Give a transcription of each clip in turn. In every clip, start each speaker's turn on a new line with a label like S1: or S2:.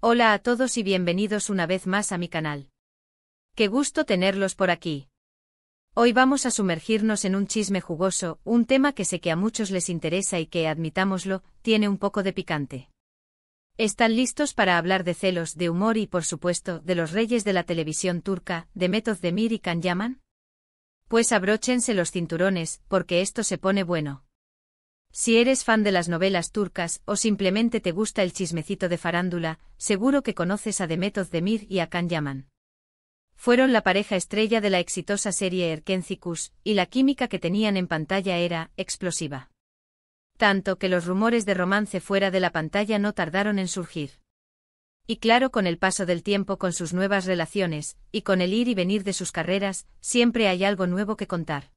S1: Hola a todos y bienvenidos una vez más a mi canal. Qué gusto tenerlos por aquí. Hoy vamos a sumergirnos en un chisme jugoso, un tema que sé que a muchos les interesa y que, admitámoslo, tiene un poco de picante. ¿Están listos para hablar de celos, de humor y, por supuesto, de los reyes de la televisión turca, Demet Özdemir y Can Yaman? Pues abróchense los cinturones, porque esto se pone bueno. Si eres fan de las novelas turcas o simplemente te gusta el chismecito de farándula, seguro que conoces a Demet Özdemir y a Can Yaman. Fueron la pareja estrella de la exitosa serie Erkenci Kuş, y la química que tenían en pantalla era explosiva. Tanto que los rumores de romance fuera de la pantalla no tardaron en surgir. Y claro, con el paso del tiempo, con sus nuevas relaciones, y con el ir y venir de sus carreras, siempre hay algo nuevo que contar.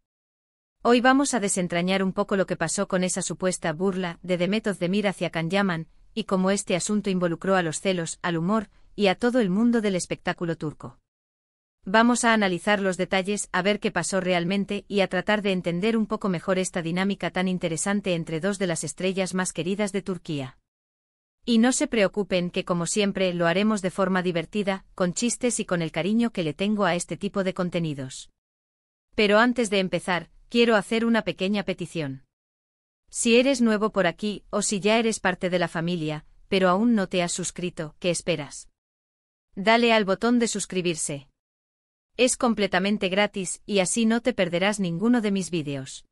S1: Hoy vamos a desentrañar un poco lo que pasó con esa supuesta burla de Demet Özdemir hacia Can Yaman, y cómo este asunto involucró a los celos, al humor, y a todo el mundo del espectáculo turco. Vamos a analizar los detalles, a ver qué pasó realmente y a tratar de entender un poco mejor esta dinámica tan interesante entre dos de las estrellas más queridas de Turquía. Y no se preocupen que, como siempre, lo haremos de forma divertida, con chistes y con el cariño que le tengo a este tipo de contenidos. Pero antes de empezar, quiero hacer una pequeña petición. Si eres nuevo por aquí, o si ya eres parte de la familia, pero aún no te has suscrito, ¿qué esperas? Dale al botón de suscribirse. Es completamente gratis y así no te perderás ninguno de mis vídeos.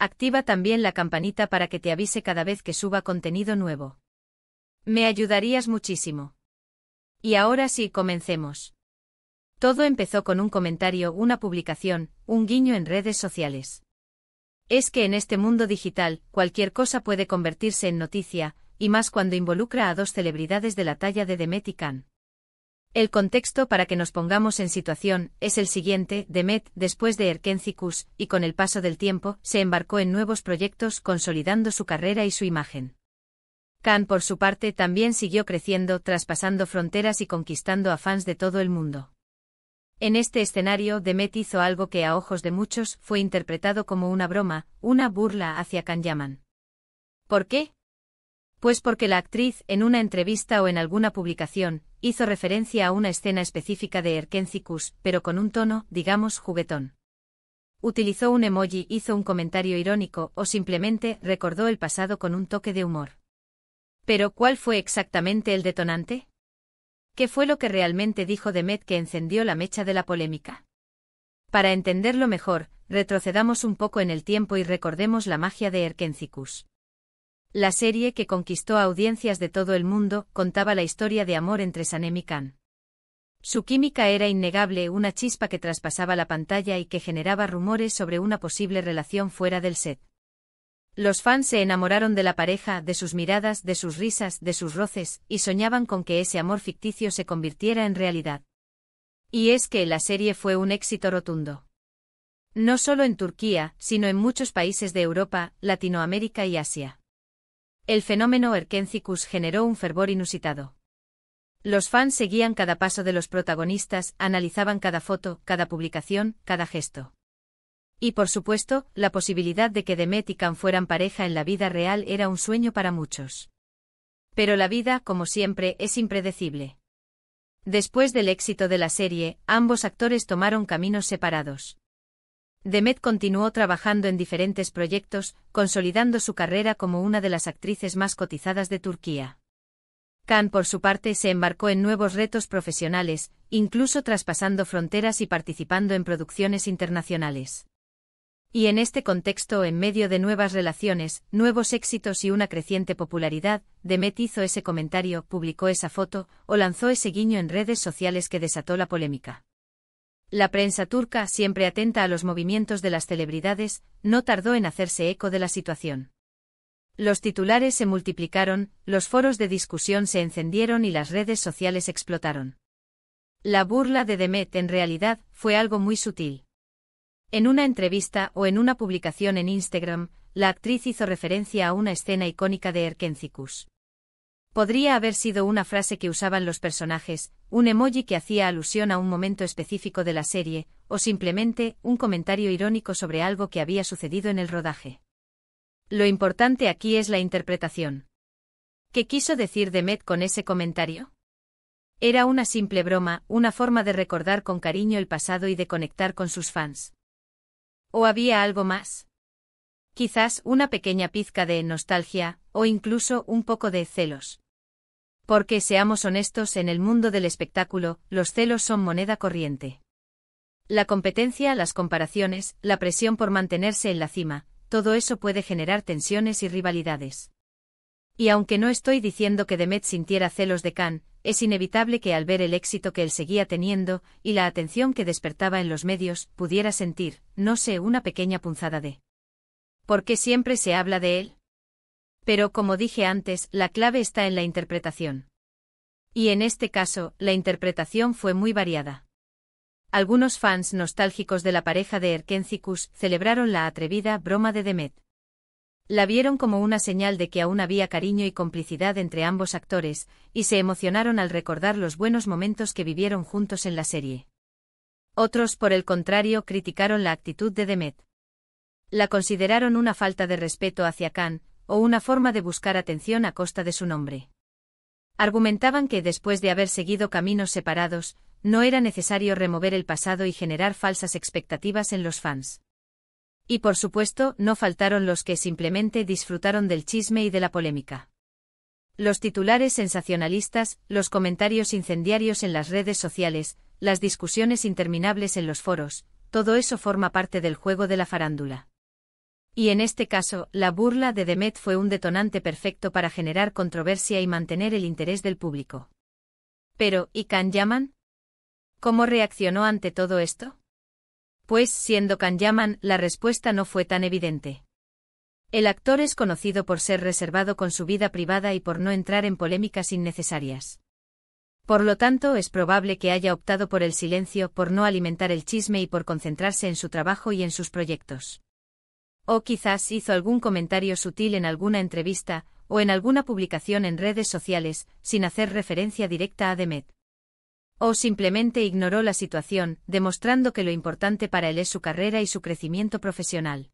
S1: Activa también la campanita para que te avise cada vez que suba contenido nuevo. Me ayudarías muchísimo. Y ahora sí, comencemos. Todo empezó con un comentario, una publicación, un guiño en redes sociales. Es que en este mundo digital, cualquier cosa puede convertirse en noticia, y más cuando involucra a dos celebridades de la talla de Demet y Can. El contexto, para que nos pongamos en situación, es el siguiente: Demet, después de Erkenci Kuş, y con el paso del tiempo, se embarcó en nuevos proyectos consolidando su carrera y su imagen. Can, por su parte, también siguió creciendo, traspasando fronteras y conquistando a fans de todo el mundo. En este escenario, Demet hizo algo que a ojos de muchos fue interpretado como una broma, una burla hacia Can Yaman. ¿Por qué? Pues porque la actriz, en una entrevista o en alguna publicación, hizo referencia a una escena específica de Erkenci Kuş, pero con un tono, digamos, juguetón. Utilizó un emoji, hizo un comentario irónico o simplemente recordó el pasado con un toque de humor. Pero ¿cuál fue exactamente el detonante? ¿Qué fue lo que realmente dijo Demet que encendió la mecha de la polémica? Para entenderlo mejor, retrocedamos un poco en el tiempo y recordemos la magia de Erkenci Kuş. La serie, que conquistó a audiencias de todo el mundo, contaba la historia de amor entre Sanem y Can. Su química era innegable, una chispa que traspasaba la pantalla y que generaba rumores sobre una posible relación fuera del set. Los fans se enamoraron de la pareja, de sus miradas, de sus risas, de sus roces, y soñaban con que ese amor ficticio se convirtiera en realidad. Y es que la serie fue un éxito rotundo. No solo en Turquía, sino en muchos países de Europa, Latinoamérica y Asia. El fenómeno Erkenci Kuş generó un fervor inusitado. Los fans seguían cada paso de los protagonistas, analizaban cada foto, cada publicación, cada gesto. Y por supuesto, la posibilidad de que Demet y Can fueran pareja en la vida real era un sueño para muchos. Pero la vida, como siempre, es impredecible. Después del éxito de la serie, ambos actores tomaron caminos separados. Demet continuó trabajando en diferentes proyectos, consolidando su carrera como una de las actrices más cotizadas de Turquía. Can, por su parte, se embarcó en nuevos retos profesionales, incluso traspasando fronteras y participando en producciones internacionales. Y en este contexto, en medio de nuevas relaciones, nuevos éxitos y una creciente popularidad, Demet hizo ese comentario, publicó esa foto, o lanzó ese guiño en redes sociales que desató la polémica. La prensa turca, siempre atenta a los movimientos de las celebridades, no tardó en hacerse eco de la situación. Los titulares se multiplicaron, los foros de discusión se encendieron y las redes sociales explotaron. La burla de Demet, en realidad, fue algo muy sutil. En una entrevista o en una publicación en Instagram, la actriz hizo referencia a una escena icónica de Erkenci Kuş. Podría haber sido una frase que usaban los personajes, un emoji que hacía alusión a un momento específico de la serie, o simplemente un comentario irónico sobre algo que había sucedido en el rodaje. Lo importante aquí es la interpretación. ¿Qué quiso decir Demet con ese comentario? Era una simple broma, una forma de recordar con cariño el pasado y de conectar con sus fans. ¿O había algo más? Quizás una pequeña pizca de nostalgia, o incluso un poco de celos. Porque, seamos honestos, en el mundo del espectáculo, los celos son moneda corriente. La competencia, las comparaciones, la presión por mantenerse en la cima, todo eso puede generar tensiones y rivalidades. Y aunque no estoy diciendo que Demet sintiera celos de Can, es inevitable que al ver el éxito que él seguía teniendo, y la atención que despertaba en los medios, pudiera sentir, no sé, una pequeña punzada de... ¿Por qué siempre se habla de él? Pero como dije antes, la clave está en la interpretación. Y en este caso, la interpretación fue muy variada. Algunos fans nostálgicos de la pareja de Erkencikus celebraron la atrevida broma de Demet. La vieron como una señal de que aún había cariño y complicidad entre ambos actores, y se emocionaron al recordar los buenos momentos que vivieron juntos en la serie. Otros, por el contrario, criticaron la actitud de Demet. La consideraron una falta de respeto hacia Can, o una forma de buscar atención a costa de su nombre. Argumentaban que después de haber seguido caminos separados, no era necesario remover el pasado y generar falsas expectativas en los fans. Y por supuesto, no faltaron los que simplemente disfrutaron del chisme y de la polémica. Los titulares sensacionalistas, los comentarios incendiarios en las redes sociales, las discusiones interminables en los foros, todo eso forma parte del juego de la farándula. Y en este caso, la burla de Demet fue un detonante perfecto para generar controversia y mantener el interés del público. Pero, ¿y Can Yaman? ¿Cómo reaccionó ante todo esto? Pues, siendo Can Yaman, la respuesta no fue tan evidente. El actor es conocido por ser reservado con su vida privada y por no entrar en polémicas innecesarias. Por lo tanto, es probable que haya optado por el silencio, por no alimentar el chisme y por concentrarse en su trabajo y en sus proyectos. O quizás hizo algún comentario sutil en alguna entrevista, o en alguna publicación en redes sociales, sin hacer referencia directa a Demet. O simplemente ignoró la situación, demostrando que lo importante para él es su carrera y su crecimiento profesional.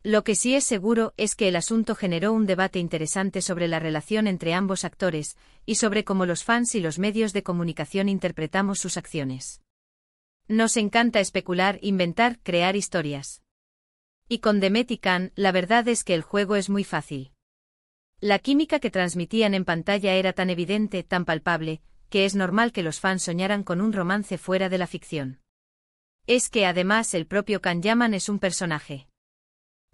S1: Lo que sí es seguro es que el asunto generó un debate interesante sobre la relación entre ambos actores, y sobre cómo los fans y los medios de comunicación interpretamos sus acciones. Nos encanta especular, inventar, crear historias. Y con Demet y Can, la verdad es que el juego es muy fácil. La química que transmitían en pantalla era tan evidente, tan palpable, que es normal que los fans soñaran con un romance fuera de la ficción. Es que además el propio Can Yaman es un personaje.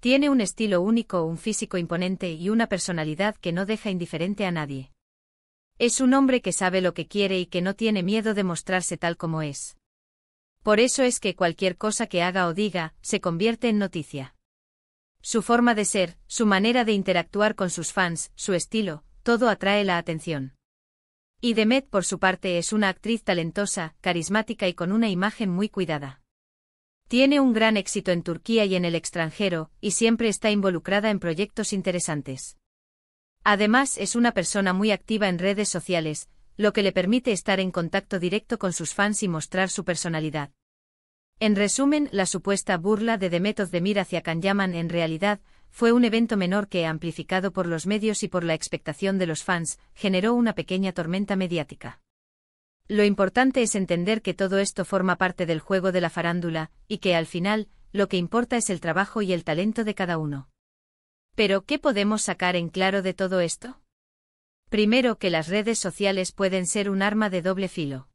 S1: Tiene un estilo único, un físico imponente y una personalidad que no deja indiferente a nadie. Es un hombre que sabe lo que quiere y que no tiene miedo de mostrarse tal como es. Por eso es que cualquier cosa que haga o diga, se convierte en noticia. Su forma de ser, su manera de interactuar con sus fans, su estilo, todo atrae la atención. Y Demet, por su parte, es una actriz talentosa, carismática y con una imagen muy cuidada. Tiene un gran éxito en Turquía y en el extranjero, y siempre está involucrada en proyectos interesantes. Además, es una persona muy activa en redes sociales, lo que le permite estar en contacto directo con sus fans y mostrar su personalidad. En resumen, la supuesta burla de Demet Özdemir hacia Can Yaman en realidad fue un evento menor que, amplificado por los medios y por la expectación de los fans, generó una pequeña tormenta mediática. Lo importante es entender que todo esto forma parte del juego de la farándula, y que al final, lo que importa es el trabajo y el talento de cada uno. Pero, ¿qué podemos sacar en claro de todo esto? Primero, que las redes sociales pueden ser un arma de doble filo.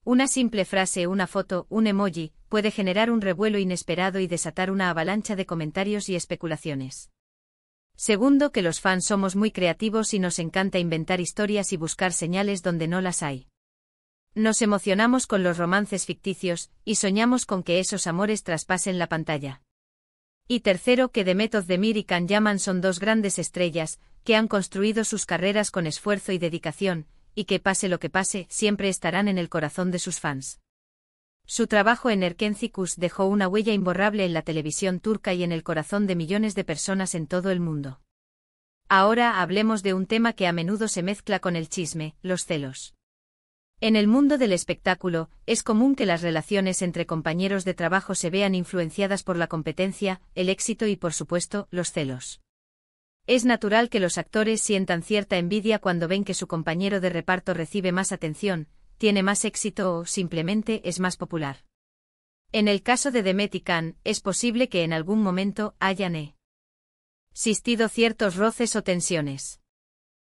S1: Una simple frase, una foto, un emoji, puede generar un revuelo inesperado y desatar una avalancha de comentarios y especulaciones. Segundo, que los fans somos muy creativos y nos encanta inventar historias y buscar señales donde no las hay. Nos emocionamos con los romances ficticios, y soñamos con que esos amores traspasen la pantalla. Y tercero, que Demet Özdemir y Can Yaman son dos grandes estrellas, que han construido sus carreras con esfuerzo y dedicación, y que pase lo que pase, siempre estarán en el corazón de sus fans. Su trabajo en Erkencikus dejó una huella imborrable en la televisión turca y en el corazón de millones de personas en todo el mundo. Ahora hablemos de un tema que a menudo se mezcla con el chisme, los celos. En el mundo del espectáculo, es común que las relaciones entre compañeros de trabajo se vean influenciadas por la competencia, el éxito y, por supuesto, los celos. Es natural que los actores sientan cierta envidia cuando ven que su compañero de reparto recibe más atención, tiene más éxito o, simplemente, es más popular. En el caso de Demet y Can, es posible que en algún momento hayan existido ciertos roces o tensiones.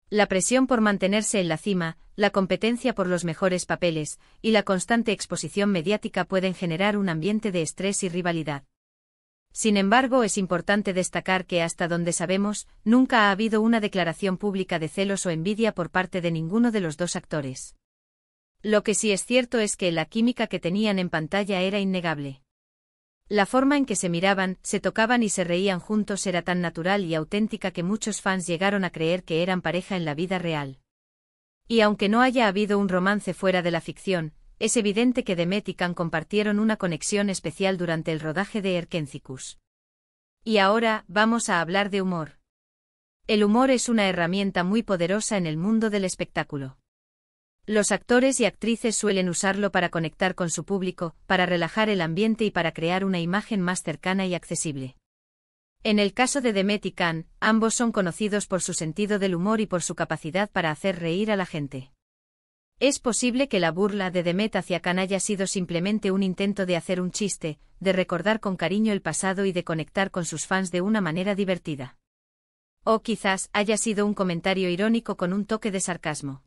S1: La presión por mantenerse en la cima, la competencia por los mejores papeles, y la constante exposición mediática pueden generar un ambiente de estrés y rivalidad. Sin embargo, es importante destacar que hasta donde sabemos, nunca ha habido una declaración pública de celos o envidia por parte de ninguno de los dos actores. Lo que sí es cierto es que la química que tenían en pantalla era innegable. La forma en que se miraban, se tocaban y se reían juntos era tan natural y auténtica que muchos fans llegaron a creer que eran pareja en la vida real. Y aunque no haya habido un romance fuera de la ficción, es evidente que Demet y Can compartieron una conexión especial durante el rodaje de Erkénzicus. Y ahora, vamos a hablar de humor. El humor es una herramienta muy poderosa en el mundo del espectáculo. Los actores y actrices suelen usarlo para conectar con su público, para relajar el ambiente y para crear una imagen más cercana y accesible. En el caso de Demet y Can, ambos son conocidos por su sentido del humor y por su capacidad para hacer reír a la gente. Es posible que la burla de Demet hacia Can haya sido simplemente un intento de hacer un chiste, de recordar con cariño el pasado y de conectar con sus fans de una manera divertida. O quizás haya sido un comentario irónico con un toque de sarcasmo.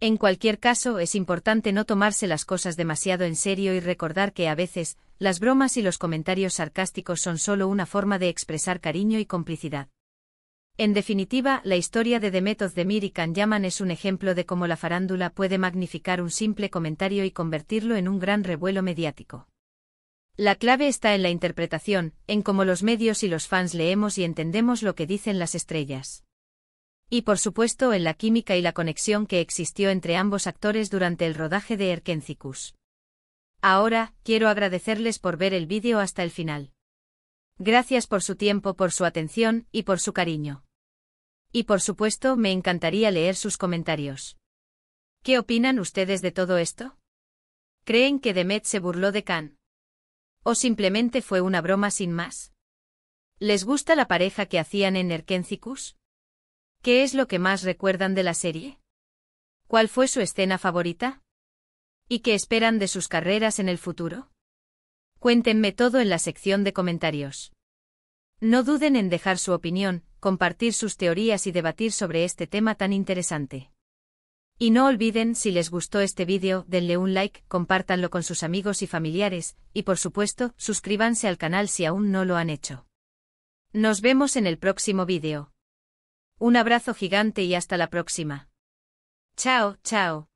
S1: En cualquier caso, es importante no tomarse las cosas demasiado en serio y recordar que a veces, las bromas y los comentarios sarcásticos son solo una forma de expresar cariño y complicidad. En definitiva, la historia de Demet Özdemir y Can Yaman es un ejemplo de cómo la farándula puede magnificar un simple comentario y convertirlo en un gran revuelo mediático. La clave está en la interpretación, en cómo los medios y los fans leemos y entendemos lo que dicen las estrellas. Y por supuesto en la química y la conexión que existió entre ambos actores durante el rodaje de Erkénzicus. Ahora, quiero agradecerles por ver el vídeo hasta el final. Gracias por su tiempo, por su atención y por su cariño. Y por supuesto, me encantaría leer sus comentarios. ¿Qué opinan ustedes de todo esto? ¿Creen que Demet se burló de Can? ¿O simplemente fue una broma sin más? ¿Les gusta la pareja que hacían en Erkénzicus? ¿Qué es lo que más recuerdan de la serie? ¿Cuál fue su escena favorita? ¿Y qué esperan de sus carreras en el futuro? Cuéntenme todo en la sección de comentarios. No duden en dejar su opinión, compartir sus teorías y debatir sobre este tema tan interesante. Y no olviden, si les gustó este vídeo, denle un like, compártanlo con sus amigos y familiares, y por supuesto, suscríbanse al canal si aún no lo han hecho. Nos vemos en el próximo vídeo. Un abrazo gigante y hasta la próxima. Chao, chao.